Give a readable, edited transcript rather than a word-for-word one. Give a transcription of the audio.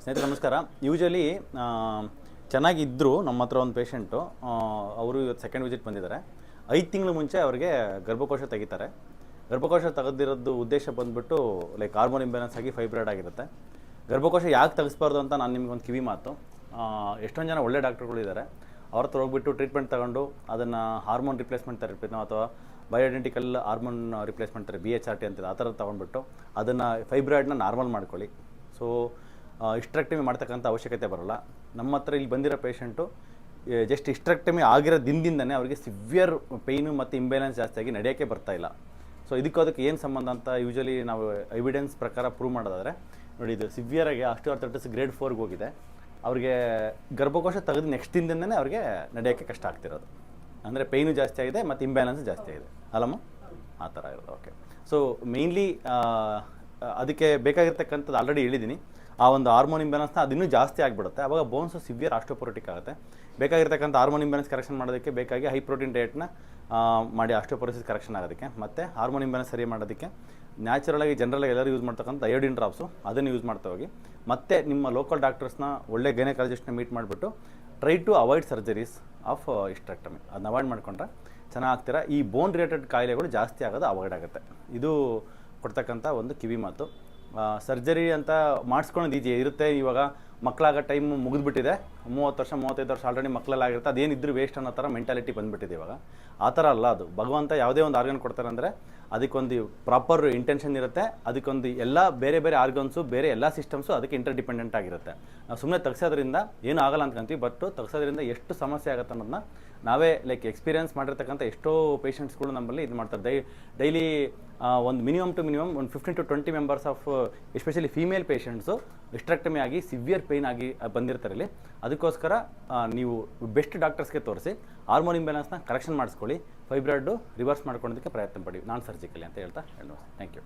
ಸ್ನೇಹಿತರೆ ನಮಸ್ಕಾರ. ಯೂಶಲಿ ಚೆನ್ನಾಗಿದ್ದರು ನಮ್ಮ ಹತ್ರ ಒಂದು ಪೇಷಂಟು, ಅವರು ಇವತ್ತು ಸೆಕೆಂಡ್ ವಿಸಿಟ್ ಬಂದಿದ್ದಾರೆ. 5 ತಿಂಗಳು ಮುಂಚೆ ಅವರಿಗೆ ಗರ್ಭಕೋಶ ತೆಗಿತಾರೆ. ಗರ್ಭಕೋಶ ತೆಗೆದಿರೋದು ಉದ್ದೇಶ ಬಂದುಬಿಟ್ಟು ಲೈಕ್ ಹಾರ್ಮೋನ್ ಇಂಬ್ಯಾಲೆನ್ಸ್ ಆಗಿ ಫೈಬ್ರಾಯ್ಡ್ ಆಗಿರುತ್ತೆ. ಗರ್ಭಕೋಶ ಯಾಕೆ ತೆಗಿಸ್ಬಾರ್ದು ಅಂತ ನಾನು ನಿಮ್ಗೊಂದು ಕಿವಿ ಮಾತು. ಎಷ್ಟೊಂದು ಜನ ಒಳ್ಳೆ ಡಾಕ್ಟರ್ಗಳಿದ್ದಾರೆ, ಅವ್ರ ಹತ್ರ ಹೋಗ್ಬಿಟ್ಟು ಟ್ರೀಟ್ಮೆಂಟ್ ತಗೊಂಡು ಅದನ್ನು ಹಾರ್ಮೋನ್ ರಿಪ್ಲೇಸ್ಮೆಂಟ್ ಥೆರಪಿನೋ ಅಥವಾ ಬಯೋಡೆಂಟಿಕಲ್ ಹಾರ್ಮೋನ್ ರಿಪ್ಲೇಸ್ಮೆಂಟ್ ಥೆರಪಿ BHRT ಅಂತಿದೆ, ಆ ಥರ ತೊಗೊಂಡ್ಬಿಟ್ಟು ಅದನ್ನು ಫೈಬ್ರಾಯ್ಡ್ನ ನಾರ್ಮಲ್ ಮಾಡ್ಕೊಳ್ಳಿ. ಸೊ ಹಿಸ್ಟರೆಕ್ಟಮಿ ಮಾಡ್ತಕ್ಕಂಥ ಅವಶ್ಯಕತೆ ಬರೋಲ್ಲ. ನಮ್ಮ ಹತ್ರ ಇಲ್ಲಿ ಬಂದಿರೋ ಪೇಷಂಟು ಜಸ್ಟ್ ಹಿಸ್ಟರೆಕ್ಟಮಿ ಆಗಿರೋ ದಿನದಿಂದನೇ ಅವರಿಗೆ ಸಿವಿಯರ್ ಪೇಯ್ನು ಮತ್ತು ಇಂಬ್ಯಾಲೆನ್ಸ್ ಜಾಸ್ತಿಯಾಗಿ ನಡೆಯೋಕ್ಕೆ ಬರ್ತಾಯಿಲ್ಲ. ಸೊ ಅದಕ್ಕೆ ಏನು ಸಂಬಂಧ ಅಂತ ಯೂಶಲಿ ನಾವು ಎವಿಡೆನ್ಸ್ ಪ್ರಕಾರ ಪ್ರೂವ್ ಮಾಡೋದಾದರೆ ನೋಡಿ, ಇದು ಸಿವಿಯರಾಗಿ ಆಸ್ಟಿಯೋಆರ್ಥರೈಟಿಸ್ ಗ್ರೇಡ್ 4ಗೆ ಹೋಗಿದೆ. ಅವ್ರಿಗೆ ಗರ್ಭಕೋಶ ತೆಗೆದು ನೆಕ್ಸ್ಟ್ ದಿನದಿಂದನೇ ಅವ್ರಿಗೆ ನಡೆಯೋಕ್ಕೆ ಕಷ್ಟ ಆಗ್ತಿರೋದು. ಅಂದರೆ ಪೇಯ್ನು ಜಾಸ್ತಿ ಆಗಿದೆ ಮತ್ತು ಇಂಬ್ಯಾಲೆನ್ಸ್ ಜಾಸ್ತಿ ಆಗಿದೆ ಅಲ್ಲಮ್ಮ, ಆ ಥರ ಇರೋದು. ಓಕೆ, ಸೊ ಮೇಯ್ನ್ಲಿ ಅದಕ್ಕೆ ಬೇಕಾಗಿರ್ತಕ್ಕಂಥದ್ದು ಆಲ್ರೆಡಿ ಹೇಳಿದ್ದೀನಿ. ಆ ಒಂದು ಹಾರ್ಮೋನ್ ಇಂಬ್ಯಾಲೆನ್ಸ್ನ ಅದು ಇನ್ನೂ ಜಾಸ್ತಿ ಆಗಿಬಿಡುತ್ತೆ. ಆವಾಗ ಬೋನ್ಸು ಸಿವಿಯರ್ ಆಸ್ಟಿಯೋಪೊರೋಟಿಕ್ ಆಗುತ್ತೆ. ಬೇಕಾಗಿರ್ತಕ್ಕಂಥ ಹಾರ್ಮೋನ್ ಇಂಬ್ಯಾಲೆನ್ಸ್ ಕರೆಕ್ಷನ್ ಮಾಡೋದಕ್ಕೆ ಬೇಕಾಗಿ ಹೈ ಪ್ರೋಟೀನ್ ಡಯಟ್ನ ಮಾಡಿ ಆಸ್ಟಿಯೋಪೊರೋಸಿಸ್ ಕರೆಕ್ಷನ್ ಆಗೋದಕ್ಕೆ, ಮತ್ತು ಹಾರ್ಮೋನ್ ಇಂಬ್ಯಾಲೆನ್ಸ್ ಸರಿ ಮಾಡೋದಕ್ಕೆ ನ್ಯಾಚುರಲಾಗಿ ಜನರಲಾಗಿ ಎಲ್ಲರೂ ಯೂಸ್ ಮಾಡ್ತಕ್ಕಂಥ ಅಯೋಡಿನ್ ಡ್ರಾಪ್ಸು ಅದನ್ನು ಯೂಸ್ ಮಾಡ್ತಾ ಹೋಗಿ. ಮತ್ತು ನಿಮ್ಮ ಲೋಕಲ್ ಡಾಕ್ಟರ್ಸ್ನ ಒಳ್ಳೆ ಗೈನಕಾಲಜಿಸ್ಟ್ನ ಮೀಟ್ ಮಾಡಿಬಿಟ್ಟು try to avoid surgeries of hysterectomy. ಅದನ್ನ ಅವಾಯ್ಡ್ ಮಾಡ್ಕೊಂಡ್ರೆ ಚೆನ್ನಾಗ್ತೀರಾ. ಈ ಬೋನ್ ರಿಲೇಟೆಡ್ ಕಾಯಿಲೆಗಳು ಜಾಸ್ತಿ ಆಗೋದು ಅವಾಯ್ಡ್ ಆಗುತ್ತೆ. ಇದು ಕೊಡ್ತಕ್ಕಂಥ ಒಂದು ಕಿವಿ ಮಾತು. ಸರ್ಜರಿ ಅಂತ ಮಾಡಿಸ್ಕೊಳ್ಳೋದು ಈಜಿ ಇರುತ್ತೆ. ಇವಾಗ ಮಕ್ಕಳಾಗೋ ಟೈಮ್ ಮುಗಿದ್ಬಿಟ್ಟಿದೆ, 30 ವರ್ಷ 35 ವರ್ಷ ಆಲ್ರೆಡಿ ಮಕ್ಕಳಲ್ಲಾಗಿರುತ್ತೆ. ಅದೇನಿದ್ರು ವೇಸ್ಟ್ ಅನ್ನೋ ಥರ ಮೆಂಟಾಲಿಟಿ ಬಂದುಬಿಟ್ಟಿದೆ ಇವಾಗ. ಆ ಥರ ಅಲ್ಲ ಅದು. ಭಗವಂತ ಯಾವುದೇ ಒಂದು ಆರ್ಗನ್ ಕೊಡ್ತಾರೆ ಅಂದರೆ ಅದಕ್ಕೊಂದು ಪ್ರಾಪರ್ ಇಂಟೆನ್ಷನ್ ಇರುತ್ತೆ. ಅದಕ್ಕೊಂದು ಎಲ್ಲ ಬೇರೆ ಬೇರೆ ಆರ್ಗನ್ಸು, ಬೇರೆ ಎಲ್ಲ ಸಿಸ್ಟಮ್ಸು ಅದಕ್ಕೆ ಇಂಟರ್ಡಿಪೆಂಡೆಂಟ್ ಆಗಿರುತ್ತೆ. ನಾವು ಸುಮ್ಮನೆ ತೆಗ್ಸೋದ್ರಿಂದ ಏನೂ ಆಗಲ್ಲ ಅಂದ್ಕೊಂತೀವಿ, ಬಟ್ ತೆಗ್ಸೋದ್ರಿಂದ ಎಷ್ಟು ಸಮಸ್ಯೆ ಆಗುತ್ತೆ ಅನ್ನೋದನ್ನ ನಾವೇ ಲೈಕ್ ಎಕ್ಸ್ಪೀರಿಯನ್ಸ್ ಮಾಡಿರ್ತಕ್ಕಂಥ ಎಷ್ಟೋ ಪೇಷಂಟ್ಸ್ಗಳು ನಮ್ಮಲ್ಲಿ ಇದು ಮಾಡ್ತಾರೆ. ಡೈಲಿ ಒಂದು ಮಿನಿಮಮ್ ಒಂದು 15 to 20 members of especially female patients hysterectomy ಆಗಿ ಸಿವಿಯರ್ ಪೇಯ್ನ್ ಆಗಿ ಬಂದಿರ್ತಾರೆ ಇಲ್ಲಿ. ಅದಕ್ಕೋಸ್ಕರ ನೀವು ಬೆಸ್ಟ್ ಡಾಕ್ಟರ್ಸ್ಗೆ ತೋರಿಸಿ ಹಾರ್ಮೋನ್ ಇಂಬ್ಯಾಲೆನ್ಸ್ನ ಕರೆಕ್ಷನ್ ಮಾಡಿಸ್ಕೊಳ್ಳಿ, ಫೈಬ್ರಾಯ್ಡು ರಿವರ್ಸ್ ಮಾಡ್ಕೊಳ್ಳೋದಕ್ಕೆ ಪ್ರಯತ್ನ ಪಡಿ, ನಾನ್ ಸರ್ಜಿಕಲಿ ಅಂತ ಹೇಳ್ತಾ ಹೇಳೋದು. Thank you.